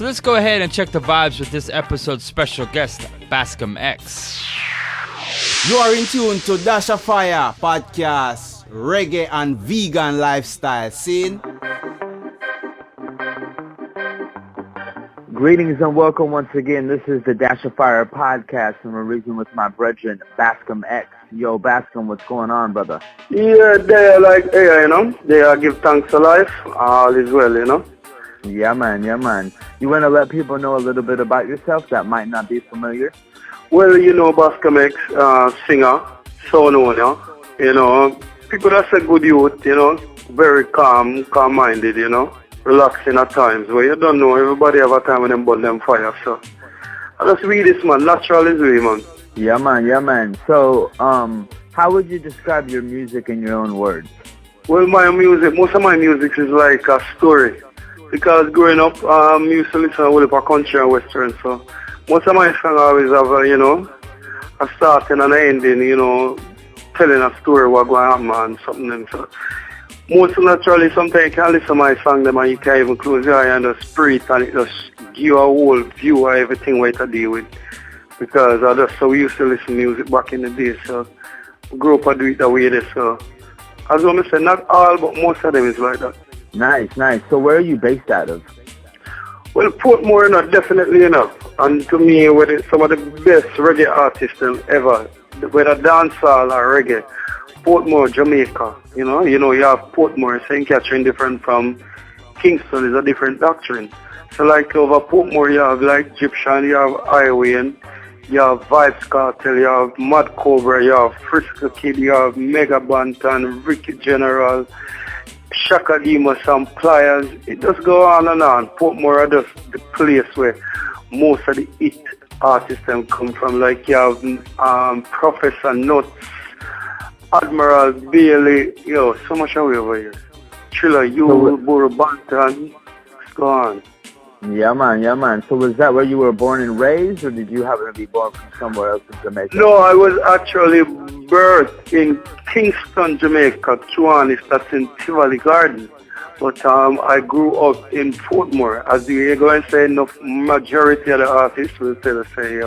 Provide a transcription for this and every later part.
So let's go ahead and check the vibes with this episode's special guest, Bascom X. You are in tune to Dash of Fire podcast, reggae and vegan lifestyle scene. Greetings and welcome once again. This is the Dash of Fire podcast, and we're reaching with my brethren, Bascom X. Yo, Bascom, what's going on, brother? Yeah, they are like, hey, they are give thanks to life. All is well, Yeah, man. You want to let people know a little bit about yourself that might not be familiar? Well, Bascom X, singer, son owner, people that's a good youth, very calm-minded, relaxing at times. Well, you don't know, everybody have a time when them burn them fire, so I just read this, man. Natural is way, man. Yeah, man. So, how would you describe your music in your own words? Well, most of my music is like a story. Because growing up, I used to listen to a whole heap of country and western, so most of my songs always have a starting and an ending, telling a story what going on, man, something. And so most naturally, sometimes you can listen to my song, them, and you can even close your eye and just breathe, and it just give you a whole view of everything what to deal with. Because I just so we used to listen to music back in the day, so I grew up and do it that way there. So as I say, not all, but most of them is like that. Nice. So where are you based out of? Well, Portmore, definitely enough. And to me, some of the best reggae artists ever, whether dancehall or reggae, Portmore, Jamaica. You have Portmore, St. Catherine, different from Kingston, is a different doctrine. So like over Portmore, you have like Egyptian, you have Highway, you have Vibes Cartel, you have Mad Cobra, you have Frisco Kid, you have Mega Bantan, Ricky General, Shaka Demus and Pliers. It just go on and on. Portmore are just the place where most of the hit artists come from. Like you have Professor Nuts, Admiral Bailey, so much away over here. Triller, Buru Bantan, it's gone. Yeah, man. So was that where you were born and raised, or did you happen to be born from somewhere else in Jamaica? No, I was actually birthed in Kingston, Jamaica, Kiwanis, that's in Tivoli Garden. But I grew up in Portmore. As you go and say, enough majority of the artists will say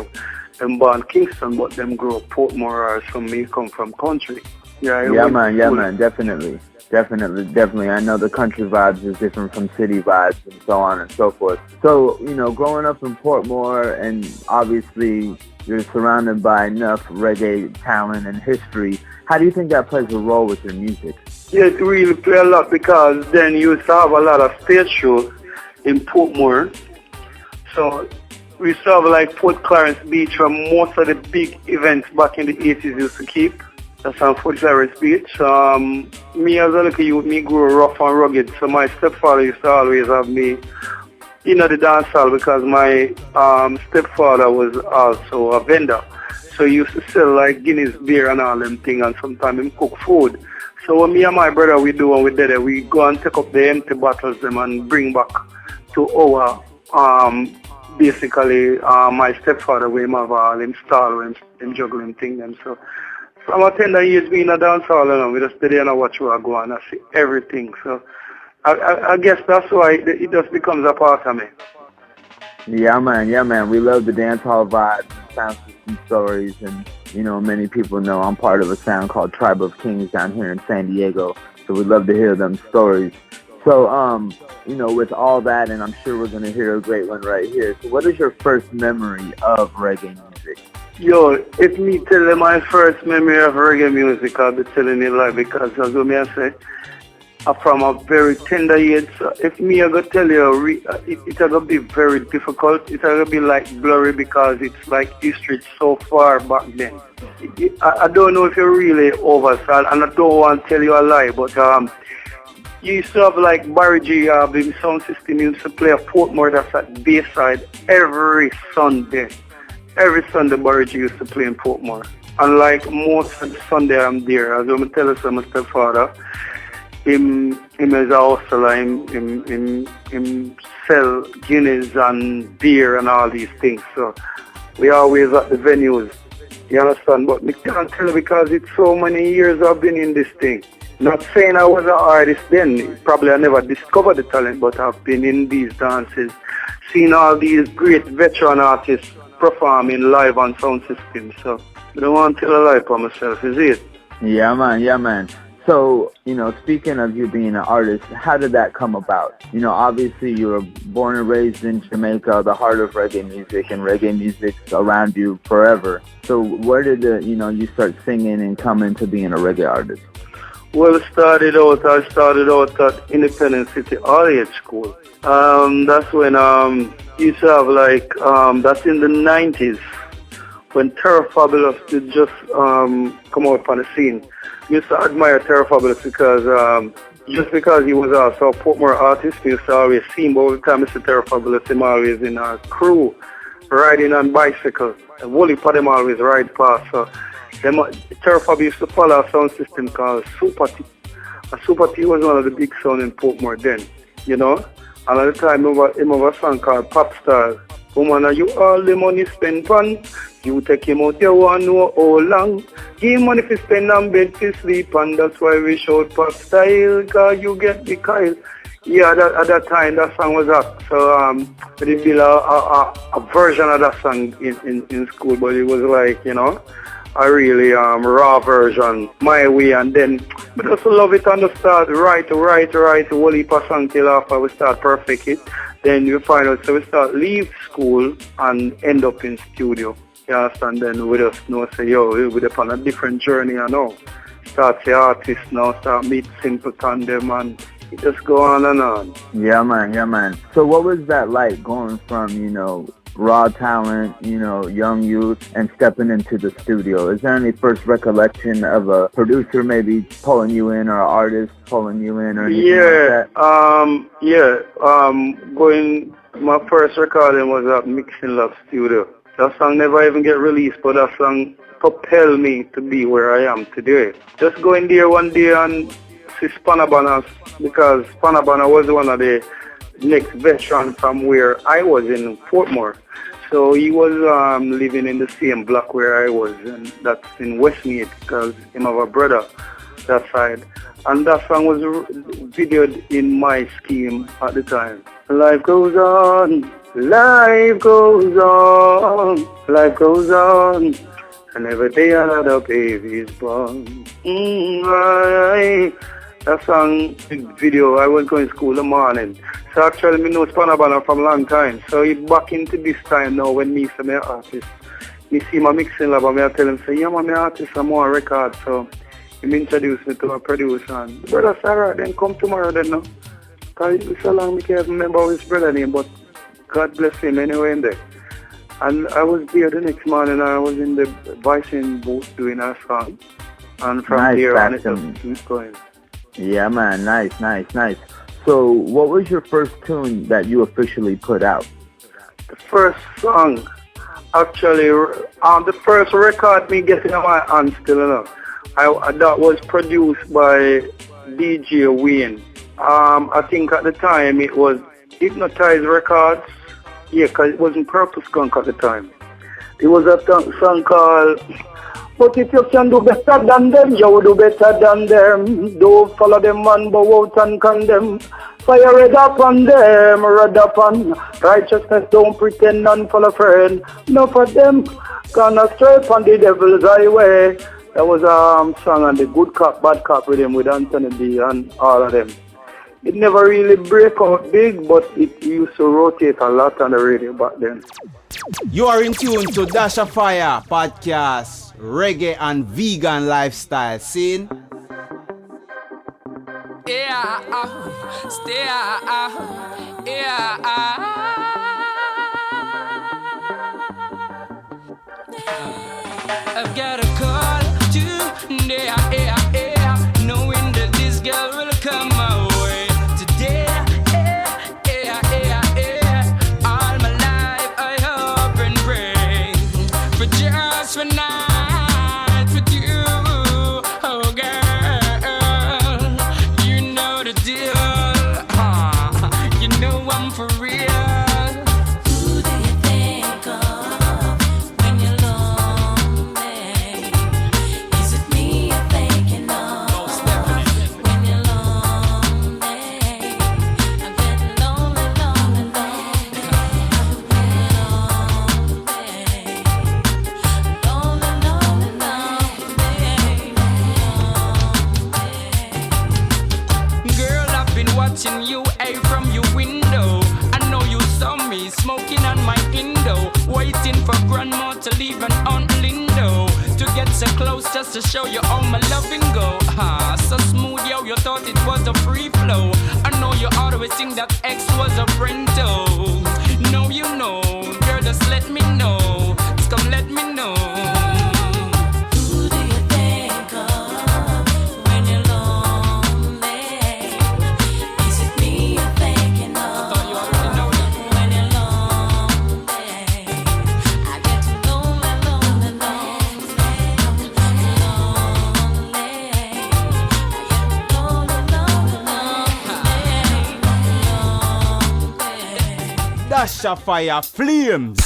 them born Kingston, but them grew up Portmore, or some may come from country. Yeah, man, definitely. I know the country vibes is different from city vibes and so on and so forth. So, growing up in Portmore, and obviously you're surrounded by enough reggae talent and history, how do you think that plays a role with your music? Yeah, it really plays a lot, because then you used to have a lot of stage shows in Portmore. So we used to have like Port Clarence Beach, where most of the big events back in the 80s used to keep. That's on Fort Clarence Beach. Me as a little youth, me grew rough and rugged. So my stepfather used to always have me in the dance hall, because my stepfather was also a vendor. So he used to sell like Guinness beer and all them things, and sometimes he cook food. So what me and my brother we do when we did it, we go and take up the empty bottles them and bring back to our basically my stepfather where him have all him stall when him juggling things and so. From a tender age being a dance hall, we just stay there and watch where I go and I see everything. So I guess that's why it just becomes a part of me. Yeah, man. We love the dance hall vibe, sound system stories, and many people know I'm part of a sound called Tribe of Kings down here in San Diego. So we'd love to hear them stories. So, with all that, and I'm sure we're going to hear a great one right here. So what is your first memory of reggae music? Yo, if me tell them my first memory of reggae music, I'll be telling you lie, because as I say, from a very tender age, so if me I go tell you, it's going to be very difficult. It's going to be like blurry, because it's like history so far back then. I don't know if you're really oversold, and I don't want to tell you a lie, but you used to have like Barry G, the sound system used to play a Portmore that's at Bayside every Sunday. Every Sunday Barry G used to play in Portmore. And like most of the Sunday I'm there, as I'm telling you, my stepfather, him is a hustler, him sell Guinness and beer and all these things. So we always at the venues, you understand? But I can't tell you, because it's so many years I've been in this thing. Not saying I was an artist then. Probably I never discovered the talent, but I've been in these dances, seen all these great veteran artists performing live on sound systems. So I don't want to tell a lie for myself, is it? Yeah, man. So, speaking of you being an artist, how did that come about? Obviously you were born and raised in Jamaica, the heart of reggae music, and reggae music's around you forever. So where did you start singing and come into being a reggae artist? Well, I started out at Independent City All-Age School. That's when used to have that's in the 90s, when Terror Fabulous did just come out on the scene. Used to admire Terror Fabulous because just because he was also a Portmore artist, we used to always see him. But every time Mr. Terror Fabulous, him always in a crew riding on bicycle. And Wally for them always ride past. So Terror Fabulous used to follow a sound system called Super T. And Super T was one of the big sound in Portmore then, And at the time, him have a song called Pop Star. Woman, are you all the money spent on? You take him out, you want to know how long. Give him money to spend on bed to sleep, and that's why we shout pop style, cause you get the Kyle. Yeah, at that time, that song was up. So we did build a version of that song in school, but it was like, a really raw version, my way, and then we just love it on the start, right, whole heap of song till after we start perfect it. Then you find out, so we start leave school and end up in studio. You understand? Then we just know, say, we're on a different journey, Start the artist now, start meet Simpleton them, and it just go on and on. Yeah, man. So what was that like, going from, raw talent, young youth, and stepping into the studio? Is there any first recollection of a producer maybe pulling you in, or an artist pulling you in, or anything like that? My first recording was at Mixing Lab Studio. That song never even get released, but that song propelled me to be where I am today. Just going there one day and see Spanabana, because Spanabana was one of the next veteran from where I was in Portmore. So he was living in the same block where I was, and that's in Westmead, because him have a brother that side. And that song was videoed in my scheme at the time. Life goes on, life goes on, life goes on, and every day another baby is born. That song video, I was going to school in the morning. So actually, me know Spanabana from a long time. So he back into this time now when me say me artist. Me see my mixing lab and I tell him, say, yeah, man, me artist, I'm on record. So he introduced me to a producer. And brother, Sarah, then come tomorrow then, no? Because it's so long, I can't remember his brother name, but God bless him anyway in there. And I was there the next morning, and I was in the voicing booth doing a song. And from there on, it just keeps going. Yeah, man, nice. So, what was your first tune that you officially put out? The first song, actually, the first record me getting on my hands still that was produced by DJ Wayne. I think at the time it was Hypnotize Records. Yeah, because it wasn't Purple Skunk at the time. It was a song called But If You Can Do Better Than Them, You Will Do Better Than Them. Don't follow them and bow out and condemn. Fire red upon them, red upon righteousness. Don't pretend none for a friend. No for them, gonna stray on the devil's highway. That was a song on the Good Cop, Bad Cop rhythm with Anthony B and all of them. It never really break out big, but it used to rotate a lot on the radio back then. You are in tune to Dash of Fire podcast, reggae and vegan lifestyle scene. Yeah, stay, yeah. I've got a call today, knowing that this girl will come my way today. All my life I hope and pray for just one night with you, oh girl. You know the deal, you know I'm for real. me smoking on my window, waiting for grandma to leave an Aunt Lindo to get so close just to show you how my loving go. Ah, so smooth, yo, you thought it was a free flow. I know you always think that X was a friend though. No, you know, girl, just let me know. Just come let me know. Who do you think of when you're lonely? Is it me you're thinking of? Thought you already know that. When you're lonely, I get too lonely, lonely, lonely. Dasha Fire Flames.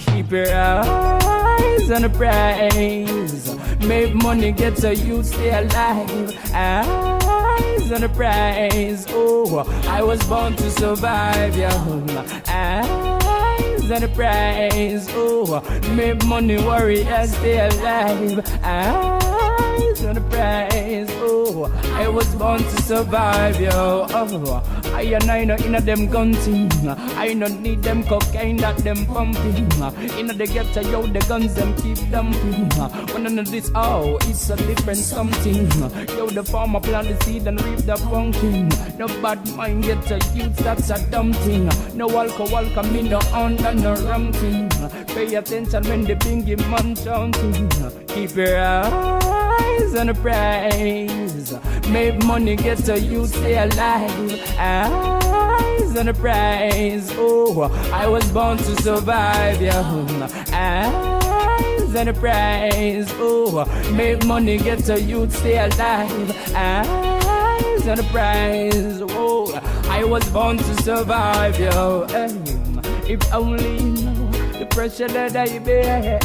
Keep your eyes on the prize. Make money, get so you stay alive. Eyes on the prize. Oh, I was born to survive, yo. Eyes on the prize. Oh, make money, warrior, stay alive. Eyes on the prize. Oh, I was born to survive, yo. Oh, I and I know in a them gun thing. I don't need them cocaine that them pumping. In the ghetto, yo, the guns them keep dumping. When I know this, oh, it's a different something. Yo, the farmer plant the seed and reap the pumpkin. No bad mind get a youth, that's a dumb thing. No alcohol come in, no under, no rum thing. Pay attention when the bingy man chanting. Keep your eyes on the prize. Make money, get a youth, stay alive. Eyes on the prize. Oh, I was born to survive, yeah. Eyes on the prize. Oh, make money, get a youth, stay alive. Eyes on the prize. Oh, I was born to survive, yo. If only you know the pressure that I bear.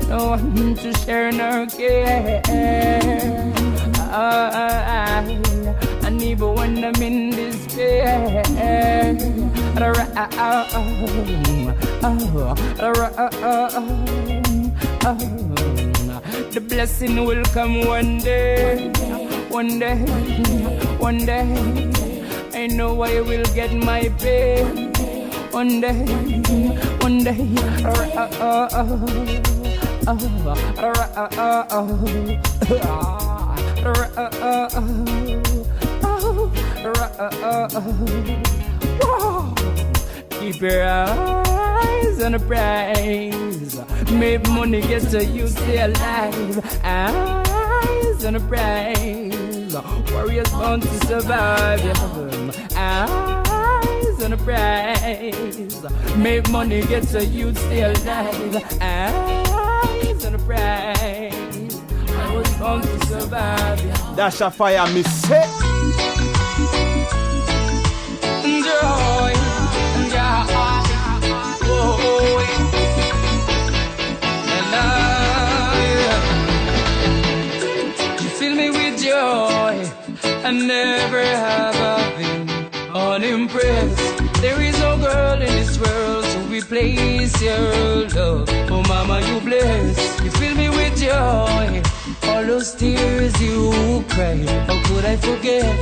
No one to share no care. And even when I'm in despair, the blessing will come one day, one day, one day. I know I will get my pay one day, one day. Keep your eyes on the prize. Make money, get so you stay alive. Eyes on the prize. Warriors born to survive. Eyes on the prize. Make money, get so you stay alive. Eyes on the prize. I was born to survive. Dasha Fire, me say. Joy, joy, oh, and you fill me with joy. I never have been unimpressed. There is no girl in this world to replace your love. Oh, mama, you bless. You fill me with joy. All those tears you cried, how could I forget?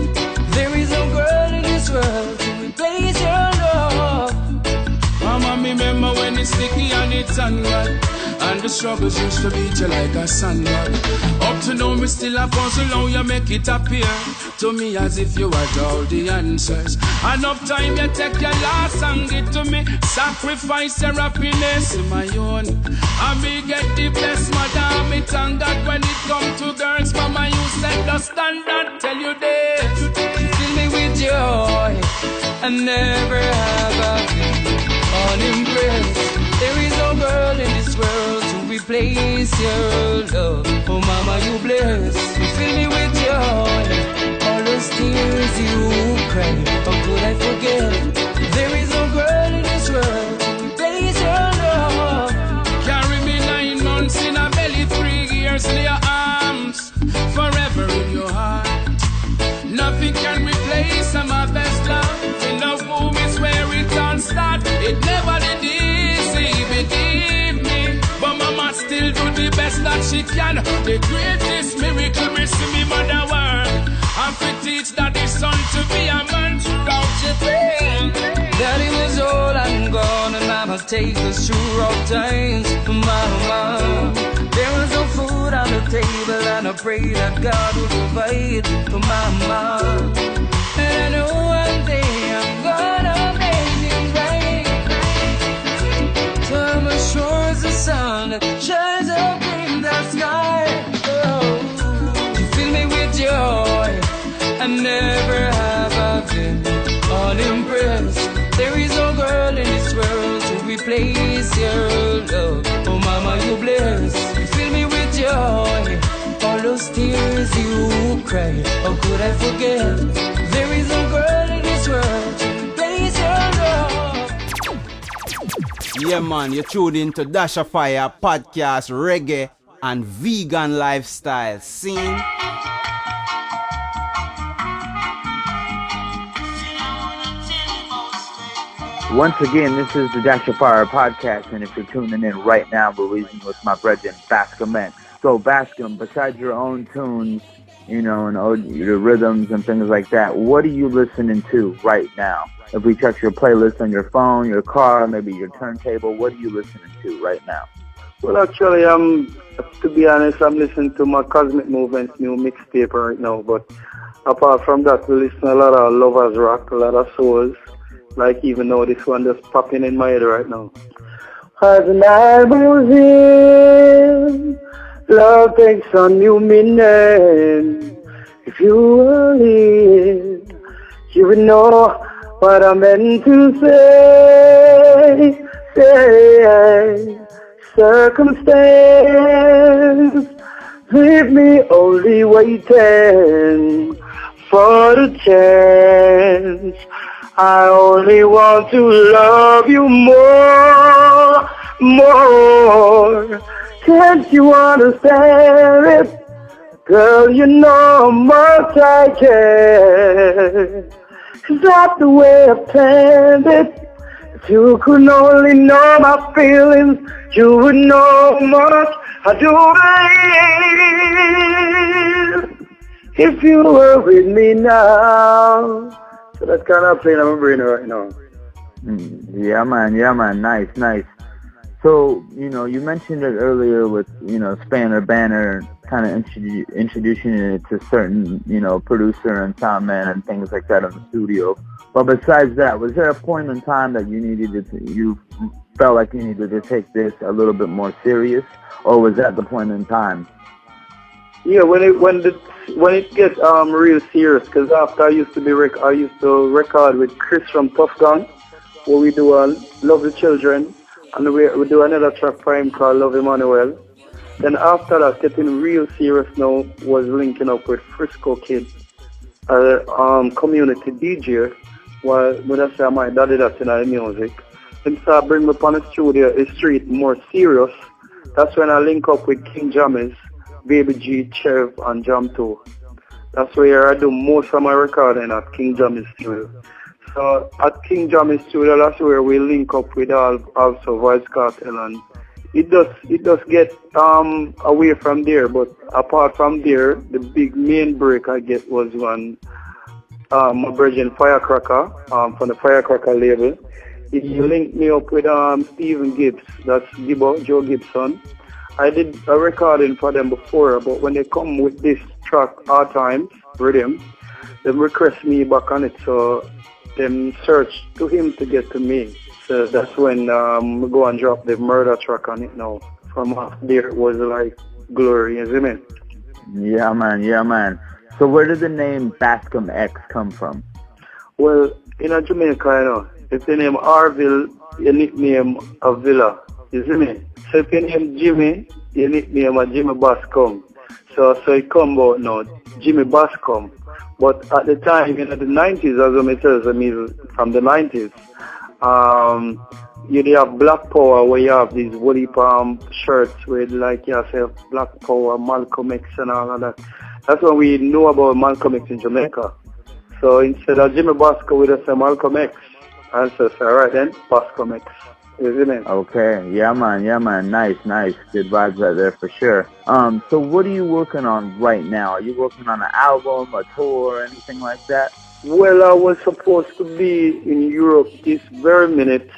There is no girl in this world to replace your love. Mama, me remember when it's sticky and it's unripe, and the struggles used to beat you like a sandbag. Up to now, me still a puzzle how you make it appear to me as if you had all the answers. Enough time you take your loss and give to me. Sacrifice your happiness in my own. I me get the best, madam. Me thank God when it come to girls. Mama, you set the standard. Tell you this. Fill me with joy. I never have been unimpressed. There is no girl in this world to replace your love. Oh, mama, you bless. You fill me with joy. All those tears you cried, how could I forget? There is no girl in this world to replace your love. Carry me 9 months in a belly, 3 years in your arms, forever in your heart. Nothing can replace my best love. In love womb is where it all starts. Dominican. The greatest miracle me see me mother work. I'm fit teach that the son to be a man. Don't you think that he was old and gone, and I must take us through rough times, mama. There was no food on the table, and I pray that God will provide for mama. And I know one day I'm gonna make it right. Time assures the sun that shines up in the sky. Oh, you fill me with joy. I never have I been unimpressed. There is no girl in this world to replace your love. Oh mama, you bless. You fill me with joy. All those tears you cry, how could I forget? There is no girl in this world to replace your love. Yeah, man, you're tuned into Dash of Fire podcast, reggae and vegan lifestyle scene. Once again, this is the Dash of Fire podcast, and if you're tuning in right now, we're reasoning with my brethren, Bascom. So, Bascom, besides your own tunes, you know, and your rhythms and things like that, what are you listening to right now? If we check your playlist on your phone, your car, maybe your turntable, what are you listening to right now? Well, actually, to be honest, I'm listening to my Cosmic Movement's new mixtape right now. But apart from that, we listen to a lot of Lovers Rock, a lot of souls. Like even though this one just popping in my head right now. As the night moves in, love takes on new meaning. If you were here, you would know what I meant to say. Circumstance, leave me only waiting for the chance. I only want to love you more. Can't you understand it? Girl, you know how much I care. Is that the way I planned it? If you could only know my feelings, you would know how much I do believe. If you were with me now. So that's kind of playing on my brain right now. Yeah, man. Nice. So, you know, you mentioned it earlier with, you know, Spanner Banner kind of introducing it to certain, you know, producer and sound man and things like that in the studio. But besides that, was there a point in time that you felt like you needed to take this a little bit more serious, or was that the point in time? Yeah, when it gets real serious, because after I used to record with Chris from Tough Gun, where we do Love the Children, and we do another track for him called Love Emmanuel. Then after that, getting real serious now was linking up with Frisco Kid, community DJ, while when I say my daddy that's in the music. Him start bring me upon the street more serious. That's when I link up with King Jammez, Baby G, Chev, and Jam 2. That's where I do most of my recording at King Jammez Studio. So at King Jammez Studio, that's where we link up with also Voice Cartel, and it does get away from there. But apart from there, the big main break I get was when my brethren Firecracker from the Firecracker label. He linked me up with Stephen Gibbs, that's Joe Gibson. I did a recording for them before, but when they come with this track, Hard Times, Rhythm, they request me back on it, so them search to him to get to me. So that's when we go and drop the Murder track on it now. From off there, it was like glory, you see me? Yeah, man. So where did the name Bascom X come from? Well, in Jamaica, you know, if the name Arville, you nickname a villa, you see me? So if your name Jimmy, you nickname a Jimmy Bascom. So it come about now, Jimmy Bascom. But at the time, in the 90s, as I tell you, from the 90s, you have Black Power, where you have these woolly palm shirts with like yourself, Black Power, Malcolm X and all of that. That's when we know about Malcolm X in Jamaica. So instead of Jimmy Bascom, we just say Malcolm X. And so, alright then, Bascom X. isn't it? Okay, yeah man, nice. Good vibes right there for sure. So what are you working on right now? Are you working on an album, a tour, anything like that? Well, I was supposed to be in Europe this very minute,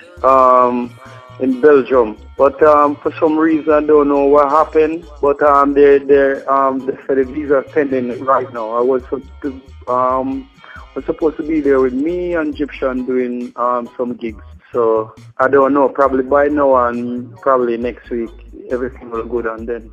in Belgium, but for some reason I don't know what happened. But they said the visa is pending right now. I was supposed to be there with me and Egyptian doing some gigs. So I don't know. Probably by now and probably next week everything will go down. Then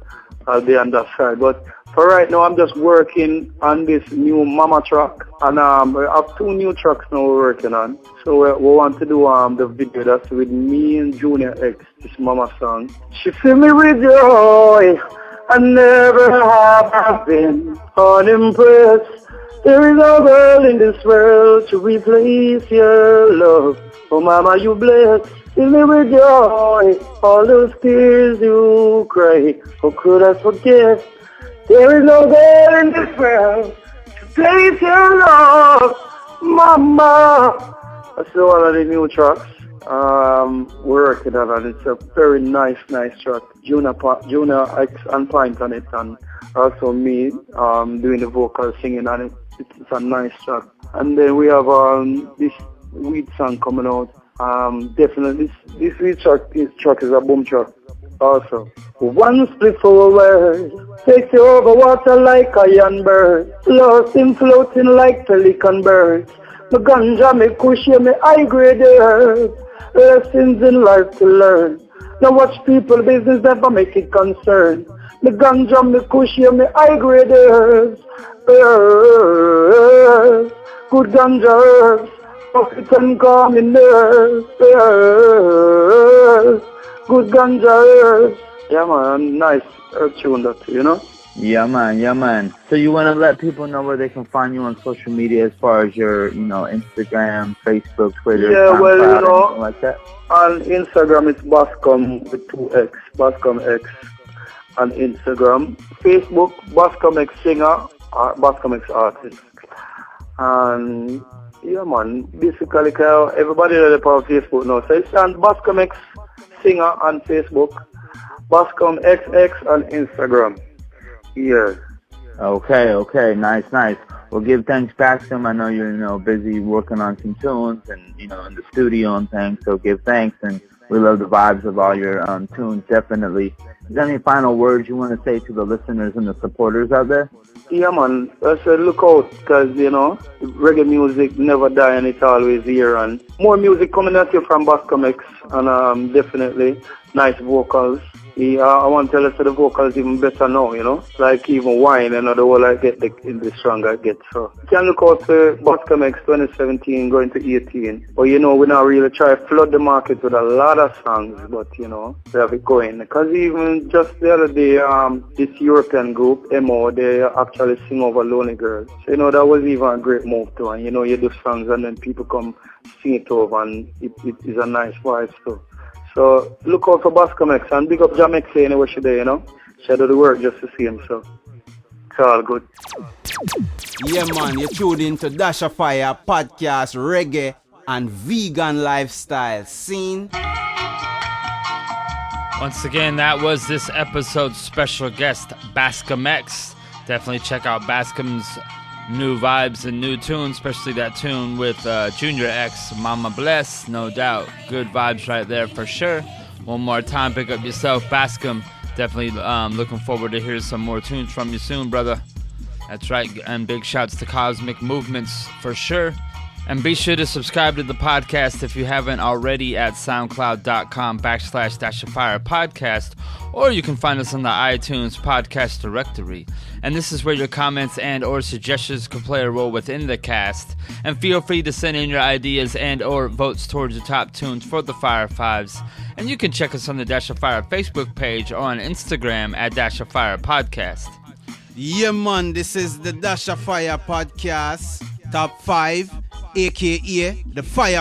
I'll be on that side. But for right now, I'm just working on this new Mama track, and I have 2 new tracks now we're working on. So we want to do the video that's with me and Junior X, this Mama song. She fill me with joy, I never have been unimpressed. There is no girl in this world to replace your love. Oh Mama, you bless. Fill me with joy, all those tears you cry. How could I forget? There is no girl in this world to place your love, Mama. That's one of the new tracks we're working on, and it's a very nice track. Juna X and Pint on it, and also me doing the vocal singing on it. It's a nice track. And then we have this weed song coming out. Definitely, this weed track is a boom track. Also, one split forward takes you over water like a young bird, lost in floating like pelican birds. Me ganja, me kush, me high grade herb, lessons in life to learn. Now watch people business never make it concern. Me ganja, me kush, me high grade herbs, good ganja herbs, profit and calm in nerves, good ganja herbs. Yeah man, nice herb tune that, you know? Yeah man. So you want to let people know where they can find you on social media as far as your, Instagram, Facebook, Twitter, yeah, SoundCloud, well, anything like that? On Instagram it's Bascom with 2 X, Bascom X on Instagram. Facebook, Bascom X singer, Bascom X artist. And yeah man, basically everybody that on Facebook now. So it's on Bascom X singer on Facebook, Bascom XX on Instagram. Yeah. Okay, nice. Well, give thanks back to him. I know you're, busy working on some tunes and, in the studio and things, so give thanks, and we love the vibes of all your tunes, definitely. Is there any final words you want to say to the listeners and the supporters out there? Yeah, man. I said look out, because, reggae music never die and it's always here, and more music coming at you from Bascom X, and definitely nice vocals. I want to tell us that the vocals even better now, like even wine and the whole I get the stronger I get. So you can look out for Bascom X 2017 going to 18. But we're not really trying to flood the market with a lot of songs, but we have it going. Because even just the other day, this European group, MO, they actually sing over Lonely Girl. So that was even a great move too. And you do songs and then people come sing it over, and it is a nice vibe too. So look out for Bascom X and big up JAHMEXI anywhere she there, She do the work just to see him, so it's all good. Yeah man, you tuned into Dash of Fire podcast, reggae and vegan lifestyle scene. Once again, that was this episode's special guest, Bascom X. Definitely check out Bascom's new vibes and new tunes, especially that tune with Junior X, Mama Bless, no doubt. Good vibes right there for sure. One more time, pick up yourself, Bascom. Definitely looking forward to hear some more tunes from you soon, brother. That's right, and big shouts to Cosmic Movements for sure. And be sure to subscribe to the podcast if you haven't already at soundcloud.com/Dash of Fire podcast, or you can find us on the iTunes podcast directory. And this is where your comments and or suggestions can play a role within the cast. And feel free to send in your ideas and or votes towards the top tunes for the Fire Fives. And you can check us on the Dash of Fire Facebook page or on Instagram at Dash of Fire Podcast. Yeah man, this is the Dash of Fire podcast, top 5, aka the Fire